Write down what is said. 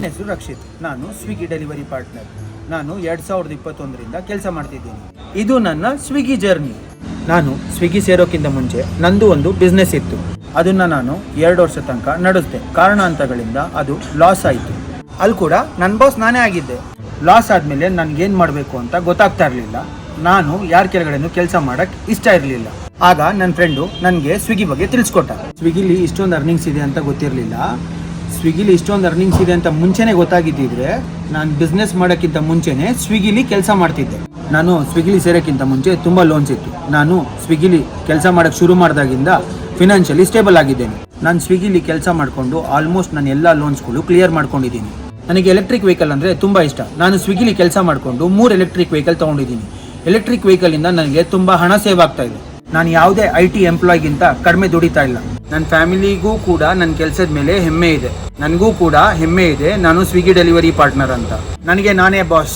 ನನ್ನ ಹೆಸರು ರಕ್ಷಿತ್. ನಾನು ಸ್ವಿಗ್ಗಿ ಡೆಲಿವರಿ ಪಾರ್ಟ್ನರ್. ನಾನು 2021ರಿಂದ ಕೆಲಸ ಮಾಡ್ತಿದ್ದೀನಿ. ಇದು ನನ್ನ ಸ್ವಿಗ್ಗಿ ಜರ್ನಿ. ನಾನು ಸ್ವಿಗ್ಗಿ ಸೇರೋಕ್ಕಿಂತ ಮುಂಚೆ ನಂದು ಒಂದು ಬಿಸ್ನೆಸ್ ಇತ್ತು. ಅದನ್ನು ನಾನು 2 ವರ್ಷ ತನಕ ನಡೆಸಿದೆ. ಕಾರಣಾಂತರಗಳಿಂದ ಅದು ಲಾಸ್ ಆಯಿತು. ಅಲ್ಲಿ ಕೂಡ ನನ್ನ ಬಾಸ್ ನಾನೇ ಆಗಿದ್ದೆ. ಲಾಸ್ ಆದಮೇಲೆ ನನಗೇನು ಮಾಡಬೇಕು ಅಂತ ಗೊತ್ತಾಗ್ತಾ ಇರಲಿಲ್ಲ. ನಾನು ಯಾರ ಕೆಳಗಡೆನೂ ಕೆಲಸ ಮಾಡೋಕ್ಕೆ ಇಷ್ಟ ಇರಲಿಲ್ಲ. ಆಗ ನನ್ನ ಫ್ರೆಂಡು ನನಗೆ ಸ್ವಿಗ್ಗಿ ಬಗ್ಗೆ ತಿಳಿಸ್ಕೊಟ್ಟ. ಸ್ವಿಗ್ಗಿಲಿ ಇಷ್ಟೊಂದು ಅರ್ನಿಂಗ್ಸ್ ಇದೆ ಅಂತ ಗೊತ್ತಿರಲಿಲ್ಲ. ಸ್ವಿಗ್ಗಿಲಿ ಇಷ್ಟೊಂದು ಅರ್ನಿಂಗ್ಸ್ ಇದೆ ಅಂತ ಮುಂಚೆನೇ ಗೊತ್ತಾಗಿದ್ದಿದ್ರೆ ನಾನು ಬಿಸ್ನೆಸ್ ಮಾಡೋಕ್ಕಿಂತ ಮುಂಚೆನೇ ಸ್ವಿಗ್ಗಿಲಿ ಕೆಲಸ ಮಾಡ್ತಿದ್ದೆ. ನಾನು ಸ್ವಿಗ್ಗಿಲಿ ಸೇರೋಕ್ಕಿಂತ ಮುಂಚೆ ತುಂಬ ಲೋನ್ಸ್ ಇತ್ತು. ನಾನು ಸ್ವಿಗ್ಗಿಲಿ ಕೆಲಸ ಮಾಡೋಕ್ಕೆ ಶುರು ಮಾಡಿದಾಗಿಂದ ಫಿನಾನ್ಷಿಯಲಿ ಸ್ಟೇಬಲ್ ಆಗಿದ್ದೇನೆ. ನಾನು ಸ್ವಿಗ್ಗಿಲಿ ಕೆಲಸ ಮಾಡಿಕೊಂಡು ಆಲ್ಮೋಸ್ಟ್ ನಾನು ಎಲ್ಲ ಲೋನ್ಸ್ಗಳು ಕ್ಲಿಯರ್ ಮಾಡ್ಕೊಂಡಿದ್ದೀನಿ. ನನಗೆ ಎಲೆಕ್ಟ್ರಿಕ್ ವೆಹಿಕಲ್ ಅಂದರೆ ತುಂಬ ಇಷ್ಟ. ನಾನು ಸ್ವಿಗ್ಗಿಲಿ ಕೆಲಸ ಮಾಡಿಕೊಂಡು 3 ಎಲೆಕ್ಟ್ರಿಕ್ ವೆಹಿಕಲ್ ತೊಗೊಂಡಿದ್ದೀನಿ. ಎಲೆಕ್ಟ್ರಿಕ್ ವೆಹಿಕಲಿಂದ ನನಗೆ ತುಂಬ ಹಣ ಸೇವ್ ಆಗ್ತಾ ಇದೆ. ನಾನು ಯಾವುದೇ IT ಎಂಪ್ಲಾಯ್ಗಿಂತ ಕಡಿಮೆ ದುಡಿತಾ ಇಲ್ಲ. ನನ್ನ ಫ್ಯಾಮಿಲಿಗೂ ಕೂಡ ನನ್ನ ಕೆಲಸದ ಮೇಲೆ ಹೆಮ್ಮೆ ಇದೆ. ನನಗೂ ಕೂಡ ಹೆಮ್ಮೆ ಇದೆ ನಾನು ಸ್ವಿಗ್ಗಿ ಡೆಲಿವರಿ ಪಾರ್ಟ್ನರ್ ಅಂತ. ನನಗೆ ನಾನೇ ಬಾಸ್.